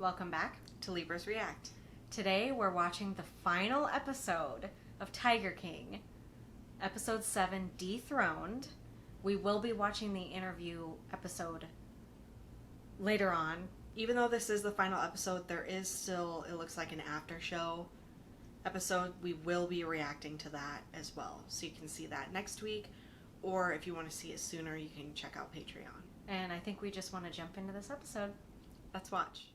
Welcome back to Libras React. Today we're watching the final episode of Tiger King, episode 7, Dethroned. We will be watching the interview episode later on. Even though this is the final episode, there is still, it looks like, an after show episode. We will be reacting to that as well. So you can see that next week, or if you want to see it sooner, you can check out Patreon. And I think we just want to jump into this episode. Let's watch.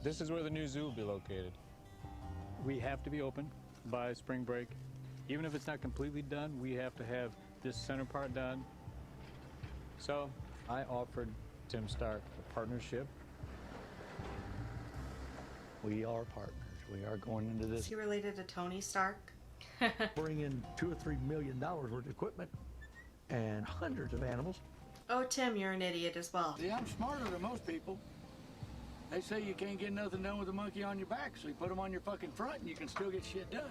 This is where the new zoo will be located. We have to be open by spring break. Even if it's not completely done, we have to have this center part done. So I offered Tim Stark a partnership. We are partners. We are going into this. Is he related to Tony Stark? Bring in $2 or $3 million worth of equipment and hundreds of animals. Oh, Tim, you're an idiot as well. See, I'm smarter than most people. They say you can't get nothing done with a monkey on your back, so you put them on your fucking front and you can still get shit done.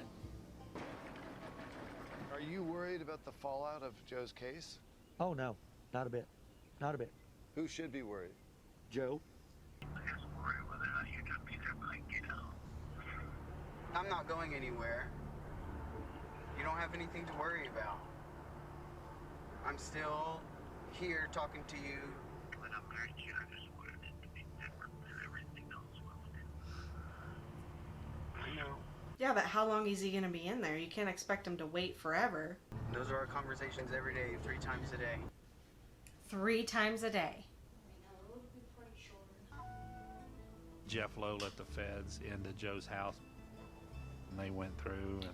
Are you worried about the fallout of Joe's case? Oh, no. Not a bit. Not a bit. Who should be worried? Joe? I'm not going anywhere. You don't have anything to worry about. I'm still here talking to you. But I'm very curious. I just wanted it to be different than everything else was. I know. Yeah, but how long is he going to be in there? You can't expect him to wait forever. Those are our conversations every day, 3 times a day. 3 times a day. Jeff Lowe let the feds into Joe's house, and they went through and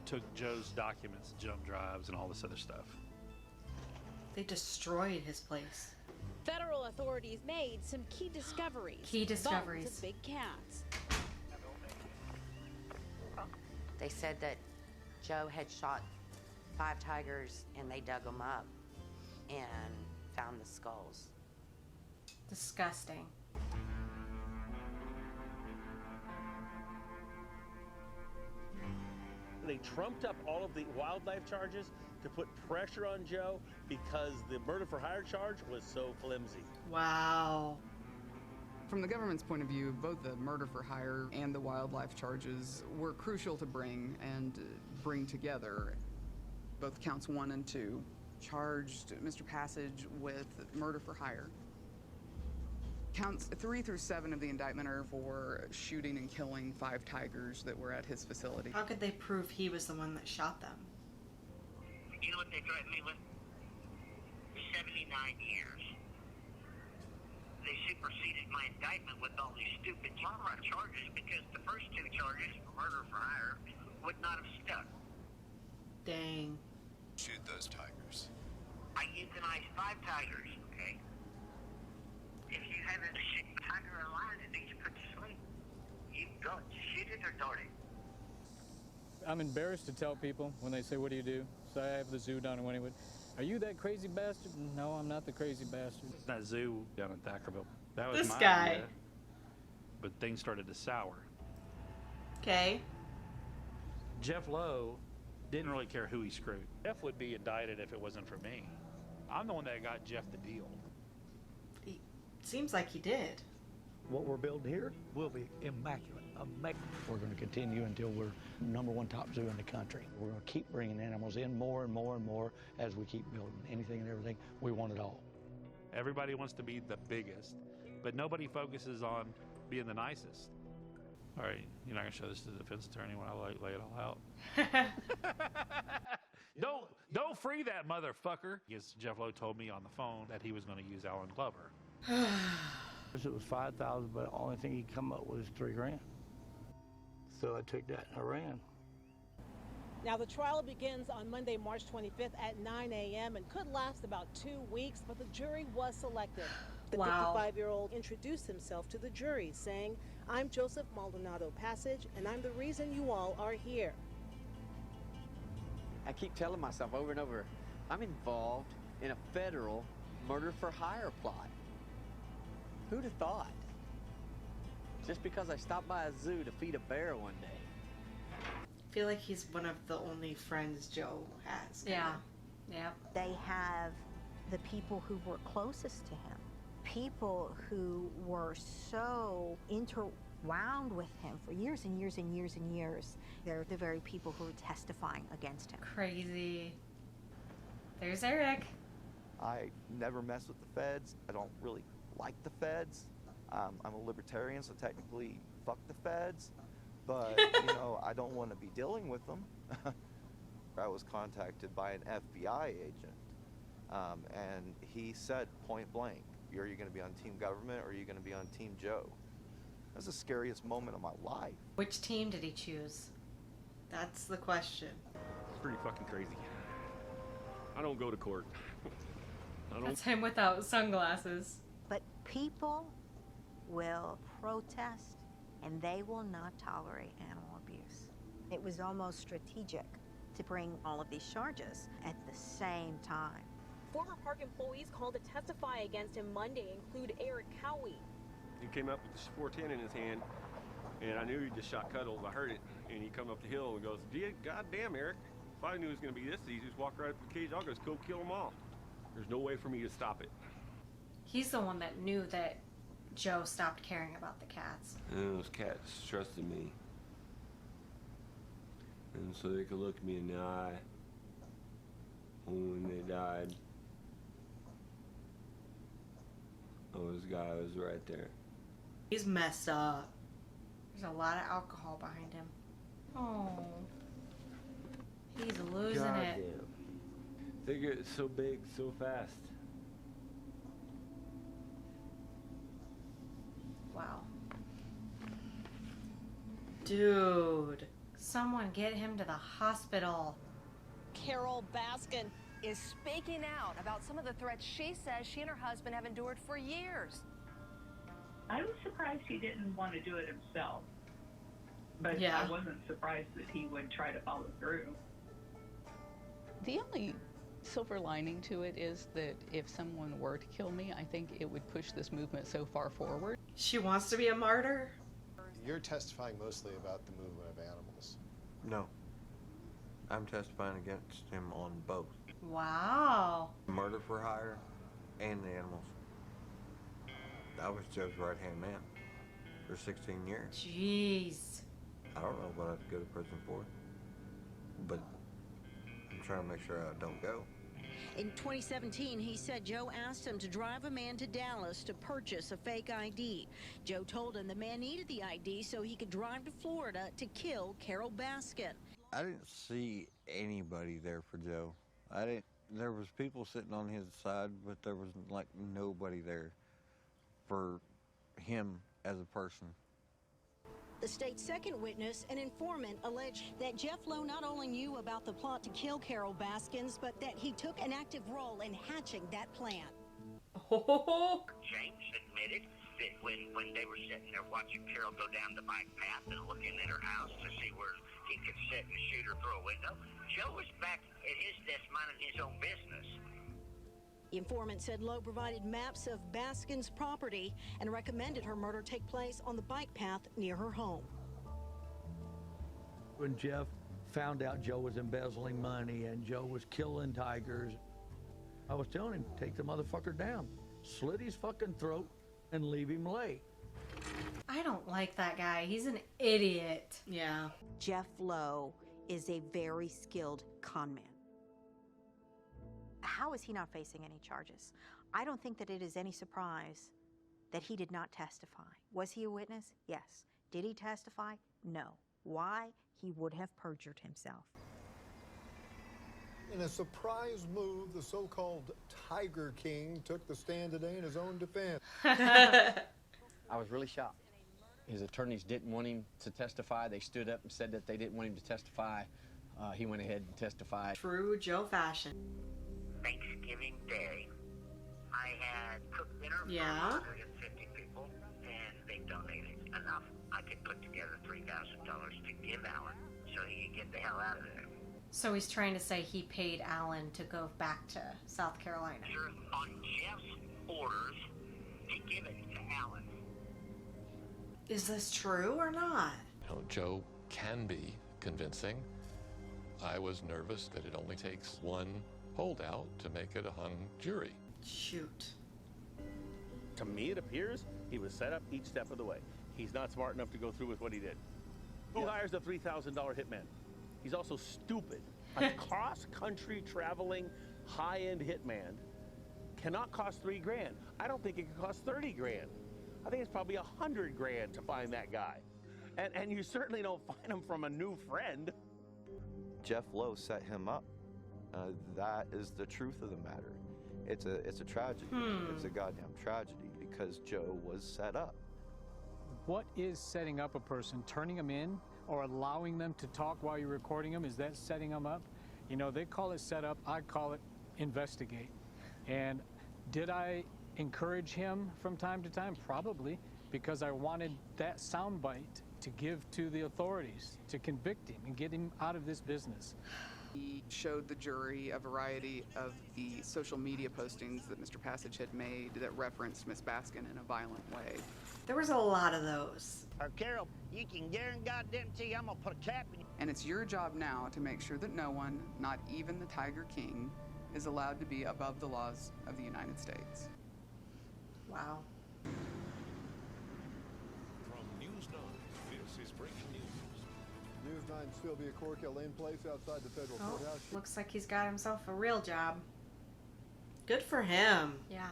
took Joe's documents, jump drives, and all this other stuff. They destroyed his place. Federal authorities made some key discoveries. Bones of big cats. They said that Joe had shot 5 tigers and they dug them up and found the skulls. Disgusting. They trumped up all of the wildlife charges to put pressure on Joe because the murder for hire charge was so flimsy. Wow. From the government's point of view, both the murder for hire and the wildlife charges were crucial to bring together. Both counts 1 and 2 charged Mr. Passage with murder for hire. Counts 3 through 7 of the indictment are for shooting and killing 5 tigers that were at his facility. How could they prove he was the one that shot them? You know what they threatened me with? 79 years. They superseded my indictment with all these stupid charges because the first 2 charges for murder for hire would not have stuck. Dang. Shoot those tigers. I euthanized 5 tigers, okay? If you haven't shoot a tiger alive that needs to put to sleep, you don't shoot it or dart it. I'm embarrassed to tell people when they say, what do you do? So I have the zoo down in Wynnewood. Are you that crazy bastard? No, I'm not the crazy bastard. That zoo down in Thackerville, that was This my guy. idea, but things started to sour. Okay. Jeff Lowe didn't really care who he screwed. Jeff would be indicted if it wasn't for me. I'm the one that got Jeff the deal. Seems like he did. What we're building here will be immaculate. We're going to continue until we're #1 top zoo in the country. We're going to keep bringing animals in more and more and more as we keep building. Anything and everything, we want it all. Everybody wants to be the biggest, but nobody focuses on being the nicest. All right, you're not going to show this to the defense attorney when I lay it all out. Don't free that motherfucker. Yes, Jeff Lowe told me on the phone that he was going to use Alan Glover. It was $5,000, but the only thing he come up with was $3 grand. So I took that and I ran. Now, the trial begins on Monday, March 25th at 9 a.m. and could last about 2 weeks, but the jury was selected. The Wow. 55-year-old introduced himself to the jury, saying, "I'm Joseph Maldonado Passage, and I'm the reason you all are here." I keep telling myself over and over, I'm involved in a federal murder for hire plot. Who'd have thought? Just because I stopped by a zoo to feed a bear one day. I feel like he's one of the only friends Joe has. Yeah. They have the people who were closest to him. people who were so interwound with him for years and years and years and years. They're the very people who are testifying against him. Crazy. There's Eric. I never mess with the feds. I don't really like the feds. I'm a libertarian, so technically, fuck the feds. But, you know, I don't want to be dealing with them. I was contacted by an FBI agent, and he said point blank, are you going to be on Team Government or are you going to be on Team Joe? That's the scariest moment of my life. Which team did he choose? That's the question. It's pretty fucking crazy. I don't go to court. That's him without sunglasses. But people will protest, and they will not tolerate animal abuse. It was almost strategic to bring all of these charges at the same time. Former park employees called to testify against him Monday include Eric Cowie. He came up with the 410 in his hand, and I knew he just shot Cuddles. I heard it, and he come up the hill and goes, God damn, Eric, if I knew it was going to be this easy, just walk right up to the cage, I'll just go kill them all. There's no way for me to stop it. He's the one that knew that Joe stopped caring about the cats. And those cats trusted me. And so they could look me in the eye when they died. Oh, this guy was right there. He's messed up. There's a lot of alcohol behind him. Oh. He's losing it. They get so big so fast. Wow. Dude. Someone get him to the hospital. Carol Baskin is speaking out about some of the threats she says she and her husband have endured for years. I was surprised he didn't want to do it himself. But Yeah. I wasn't surprised that he would try to follow through. The only silver lining to it is that if someone were to kill me, I think it would push this movement so far forward. She wants to be a martyr? You're testifying mostly about the movement of animals. No. I'm testifying against him on both. Wow. Murder for hire and the animals. I was Joe's right-hand man for 16 years. Jeez. I don't know what I'd go to prison for, but I'm trying to make sure I don't go. In 2017, he said Joe asked him to drive a man to Dallas to purchase a fake ID. Joe told him the man needed the ID so he could drive to Florida to kill Carol Baskin. I didn't see anybody there for Joe. There was people sitting on his side, but there was like nobody there for him as a person. The state's second witness, an informant, alleged that Jeff Lowe not only knew about the plot to kill Carol Baskins, but that he took an active role in hatching that plan. James admitted that when they were sitting there watching Carol go down the bike path and looking at her house to see where he could sit and shoot her through a window, Joe was back at his desk minding his own business. The informant said Lowe provided maps of Baskin's property and recommended her murder take place on the bike path near her home. When Jeff found out Joe was embezzling money and Joe was killing tigers, I was telling him, take the motherfucker down, slit his fucking throat, and leave him lay. I don't like that guy. He's an idiot. Yeah. Jeff Lowe is a very skilled con man. How is he not facing any charges? I don't think that it is any surprise that he did not testify. Was he a witness? Yes. Did he testify? No. Why? He would have perjured himself. In a surprise move, the so-called Tiger King took the stand today in his own defense. I was really shocked. His attorneys didn't want him to testify. They stood up and said that they didn't want him to testify. He went ahead and testified. True Joe fashion. Thanksgiving Day, I had cooked dinner for 150 people, and they donated enough. I could put together $3,000 to give Alan so he could get the hell out of there. So he's trying to say he paid Alan to go back to South Carolina. On Jeff's orders to give it to Alan. Is this true or not? You know, Joe can be convincing. I was nervous that it only takes one holdout to make it a hung jury. Shoot. To me, it appears he was set up each step of the way. He's not smart enough to go through with what he did. Who hires a $3,000 hitman? He's also stupid. A cross-country traveling high-end hitman cannot cost $3 grand. I don't think it could cost 30 grand. I think it's probably 100 grand to find that guy. And you certainly don't find him from a new friend. Jeff Lowe set him up. That is the truth of the matter. It's a tragedy. It's a goddamn tragedy because Joe was set up. What is setting up a person? Turning them in or allowing them to talk while you're recording them? Is that setting them up? You know, they call it set up. I call it investigate. And did I encourage him from time to time? Probably, because I wanted that soundbite to give to the authorities to convict him and get him out of this business. He showed the jury a variety of the social media postings that Mr. Passage had made that referenced Miss Baskin in a violent way. There was a lot of those. Carol, you can guarantee I'm gonna put a cap in you. And it's your job now to make sure that no one, not even the Tiger King, is allowed to be above the laws of the United States. Wow. From News 9, this is breaking news. News 9 Sylvia Cork, Eilene Place outside the federal courthouse. Looks like he's got himself a real job. Good for him. Yeah.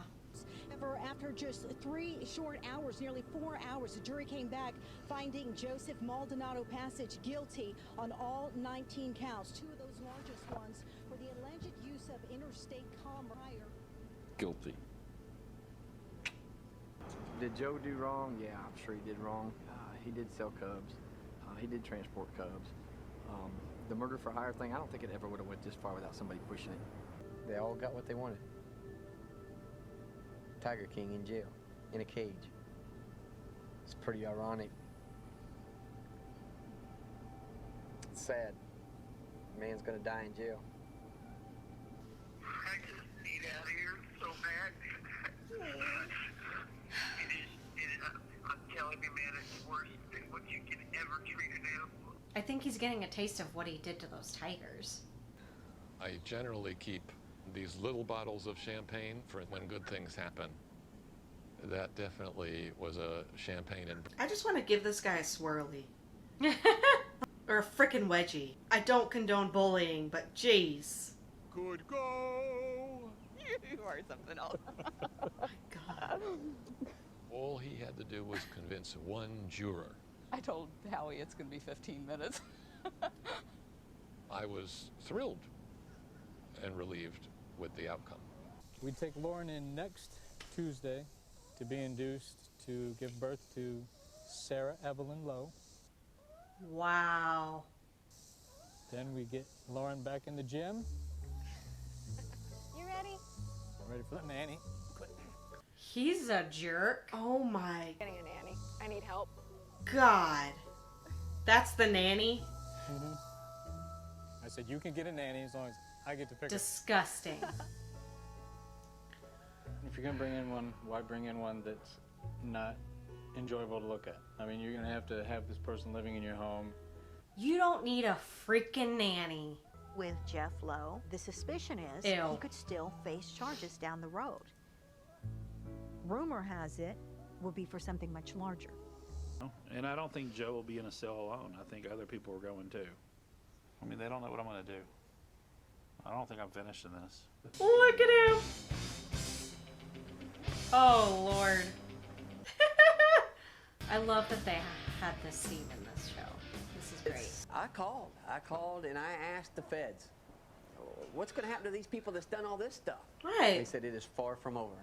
After just 3 short hours, nearly 4 hours, the jury came back finding Joseph Maldonado Passage guilty on all 19 counts. 2 of those largest ones for the alleged use of interstate commerce. Guilty. Did Joe do wrong? Yeah, I'm sure he did wrong. He did sell cubs. He did transport cubs. The murder for hire thing, I don't think it ever would have went this far without somebody pushing it. They all got what they wanted. Tiger King in jail, in a cage. It's pretty ironic. It's sad. A man's gonna die in jail. I just need out of here so bad. I'm telling you, man, it's worse than what you can ever treat an animal. I think he's getting a taste of what he did to those tigers. I generally keep these little bottles of champagne for when good things happen. That definitely was a champagne and... I just want to give this guy a swirly. Or a frickin' wedgie. I don't condone bullying, but jeez. Good go! You are something else. Oh my God. All he had to do was convince one juror. I told Howie it's going to be 15 minutes. I was thrilled and relieved with the outcome. We take Lauren in next Tuesday to be induced to give birth to Sarah Evelyn Lowe. Wow. Then we get Lauren back in the gym. You ready? Ready for the nanny. He's a jerk. Oh my. Getting a nanny. I need help. God. That's the nanny? Mm-hmm. I said, you can get a nanny as long as I get to pick Disgusting. If you're going to bring in one, why bring in one that's not enjoyable to look at? I mean, you're going to have this person living in your home. You don't need a freaking nanny. With Jeff Lowe, the suspicion is Ew. he could still face charges down the road. Rumor has it will be for something much larger. And I don't think Joe will be in a cell alone. I think other people are going too. I mean, they don't know what I'm going to do. I don't think I'm finished in this. Look at him. Oh, Lord. I love that they had this scene in this show. This is great. I called and I asked the feds, what's going to happen to these people that's done all this stuff? Right. They said it is far from over.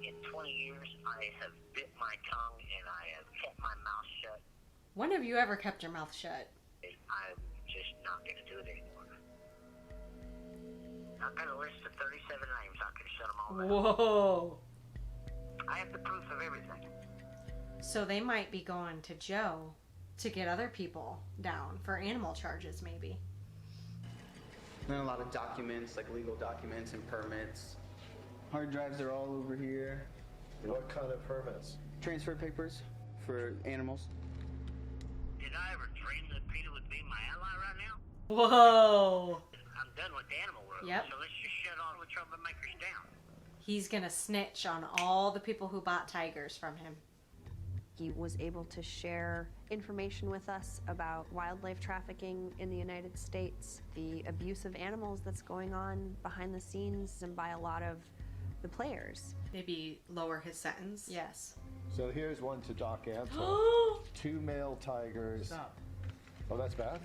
In 20 years, I have bit my tongue and I have kept my mouth shut. When have you ever kept your mouth shut? I'm just not going to do it anymore. I've got a list of 37 names. I can shut them all down. Whoa. I have the proof of everything. So they might be going to Joe to get other people down for animal charges, maybe. And a lot of documents, like legal documents and permits. Hard drives are all over here. What kind of permits? Transfer papers for animals. Did I ever dream that Peter would be my ally right now? Whoa. I'm done with the animal world. Yep. So let's just shut all the troublemakers down. He's gonna snitch on all the people who bought tigers from him. He was able to share information with us about wildlife trafficking in the United States, the abuse of animals that's going on behind the scenes and by a lot of the players. Maybe lower his sentence? Yes. So here's one to Doc Antle. 2 male tigers. Stop. Oh, that's bad?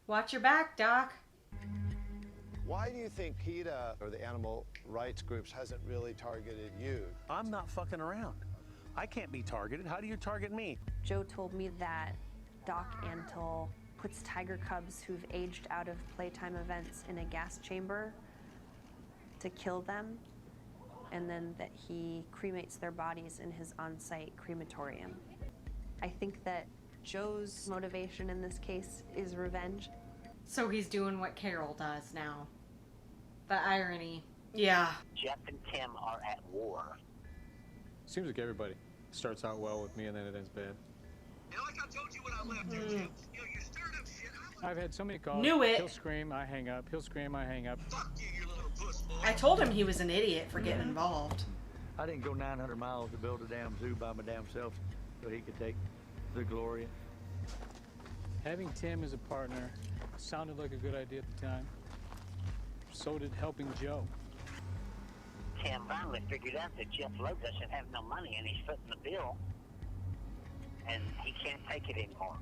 Watch your back, Doc. Why do you think PETA or the animal rights groups hasn't really targeted you? I'm not fucking around. I can't be targeted. How do you target me? Joe told me that Doc Antle puts tiger cubs who've aged out of playtime events in a gas chamber to kill them, and then that he cremates their bodies in his on-site crematorium. I think that Joe's motivation in this case is revenge. So he's doing what Carol does now. The irony. Yeah. Jeff and Tim are at war. Seems like everybody starts out well with me and then it ends bad. Like I told you when I left you, Jim, you stirred up shit. I've had so many calls. Knew it. He'll scream, I hang up. He'll scream, I hang up. Fuck you, you little puss boy. I told him he was an idiot for getting involved. I didn't go 900 miles to build a damn zoo by my damn self so he could take the glory. Having Tim as a partner sounded like a good idea at the time. So did helping Joe. Tim finally figured out that Jeff Lowe doesn't have no money and he's footing the bill. And he can't take it anymore.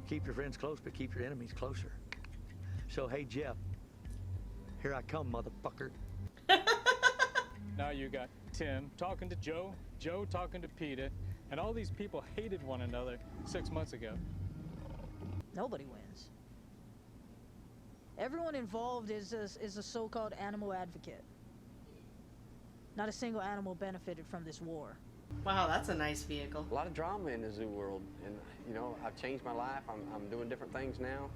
Keep your friends close, but keep your enemies closer. So, hey, Jeff, here I come, motherfucker. Now you got Tim talking to Joe, Joe talking to PETA, and all these people hated one another 6 months ago. Nobody wins. Everyone involved is a so-called animal advocate. Not a single animal benefited from this war. Wow, that's a nice vehicle. A lot of drama in the zoo world, and you know, I've changed my life. I'm doing different things now.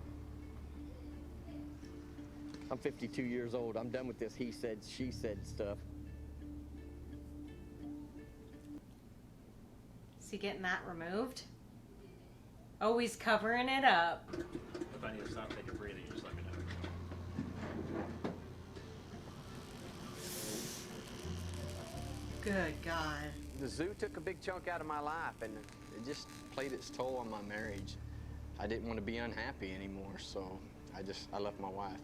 I'm 52 years old. I'm done with this he said, she said stuff. Is he getting that removed? Oh, he's covering it up. If I need to stop taking breathing, just let me know. Good God. The zoo took a big chunk out of my life, and it just played its toll on my marriage. I didn't want to be unhappy anymore, so I left my wife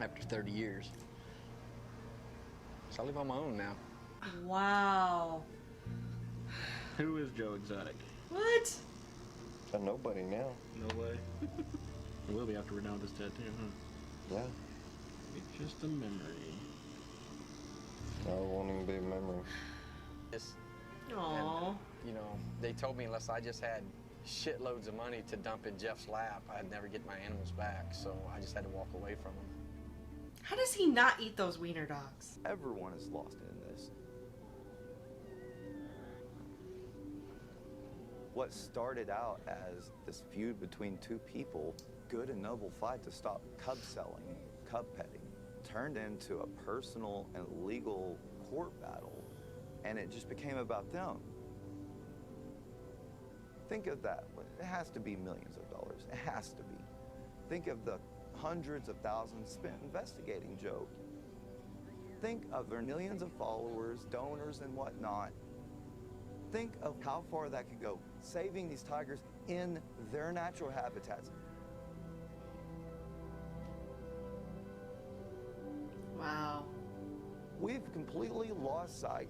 after 30 years. So I live on my own now. Wow. Who is Joe Exotic? What? A nobody now. No way. It will be after we're done with this tattoo, huh? Yeah. It's just a memory. No, it won't even be a memory. Aww. And, you know, they told me unless I just had shitloads of money to dump in Jeff's lap, I'd never get my animals back, so I just had to walk away from them. How does he not eat those wiener dogs? Everyone is lost in this. What started out as this feud between two people, good and noble fight to stop cub selling, cub petting, turned into a personal and legal court battle, and it just became about them. Think of that. It has to be millions of dollars. It has to be. Think of the hundreds of thousands spent investigating Joe. Think of their millions of followers, donors, and whatnot. Think of how far that could go, saving these tigers in their natural habitats. Wow. We've completely lost sight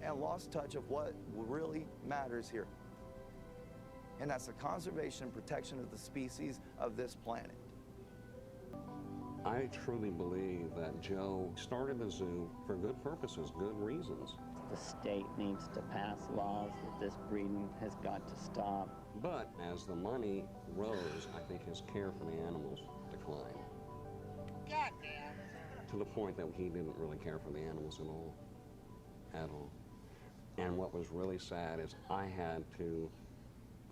and lost touch of what really matters here. And that's the conservation and protection of the species of this planet. I truly believe that Joe started the zoo for good purposes, good reasons. The state needs to pass laws that this breeding has got to stop. But as the money rose, I think his care for the animals declined. To the point that he didn't really care for the animals at all. And what was really sad is I had to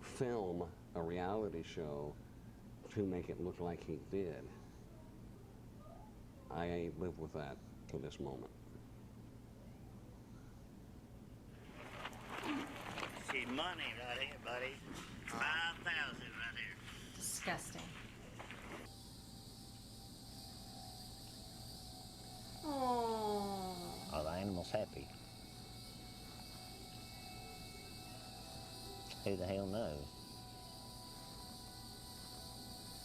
film a reality show to make it look like he did. I live with that to this moment. See money right here, buddy. 5,000 right here. Disgusting. was happy. Who the hell knows?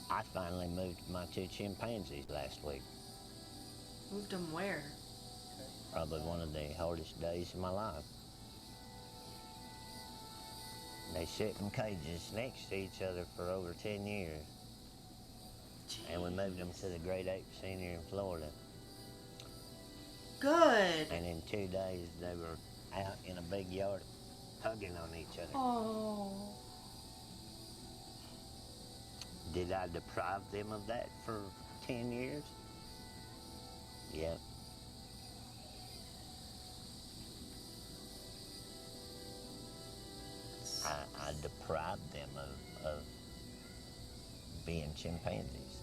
I finally moved my 2 chimpanzees last week. Moved them where? Probably one of the hardest days of my life. They sit in cages next to each other for over 10 years. Jeez. And we moved them to the Great Ape Senior in Florida. Good. And in 2 days, they were out in a big yard hugging on each other. Oh. Did I deprive them of that for 10 years? Yep. I deprived them of being chimpanzees.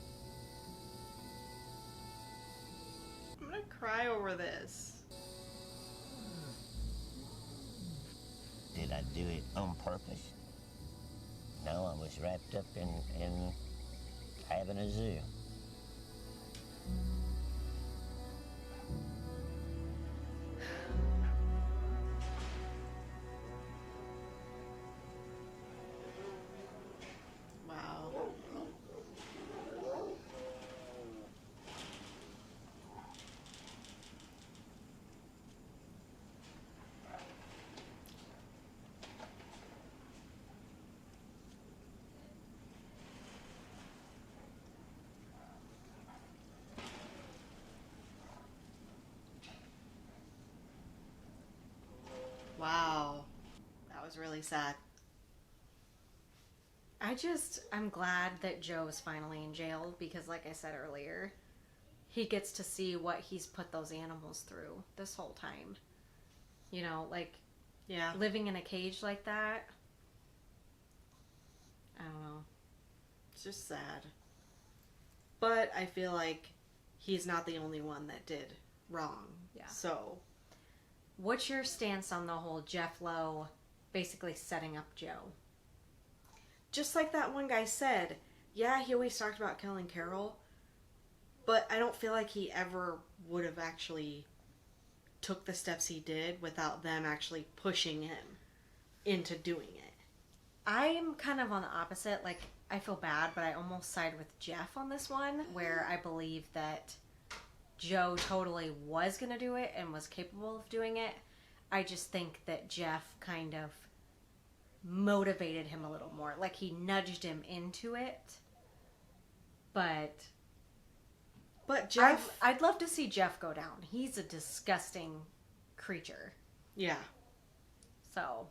I'm gonna cry over this. Did I do it on purpose? No, I was wrapped up in having a zoo. Wow. Wow. That was really sad. I'm glad that Joe is finally in jail because, like I said earlier, he gets to see what he's put those animals through this whole time. You know, like, Yeah. living in a cage like that. I don't know. It's just sad. But I feel like he's not the only one that did wrong. Yeah. So, What's your stance on the whole Jeff Lowe basically setting up Joe? just like that one guy said, yeah, he always talked about killing Carol, but I don't feel like he ever would have actually took the steps he did without them actually pushing him into doing it. I'm kind of on the opposite. Like, I feel bad, but I almost side with Jeff on this one, where I believe that Joe totally was going to do it and was capable of doing it. I just think that Jeff kind of motivated him a little more. Like, he nudged him into it. But Jeff... I'd love to see Jeff go down. He's a disgusting creature. Yeah. So...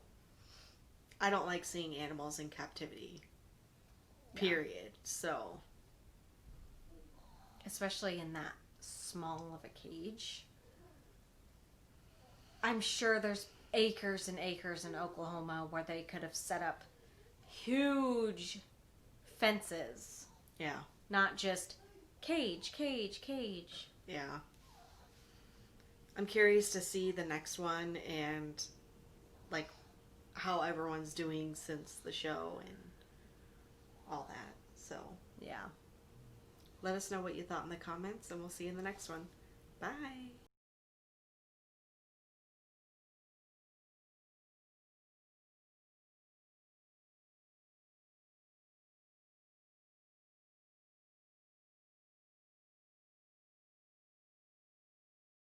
I don't like seeing animals in captivity. Period. So... especially in that small of a cage. I'm sure there's acres and acres in Oklahoma where they could have set up huge fences. Yeah. Not just cage, cage, cage. Yeah. I'm curious to see the next one and, like, how everyone's doing since the show and all that. So, yeah. Let us know what you thought in the comments, and we'll see you in the next one. Bye.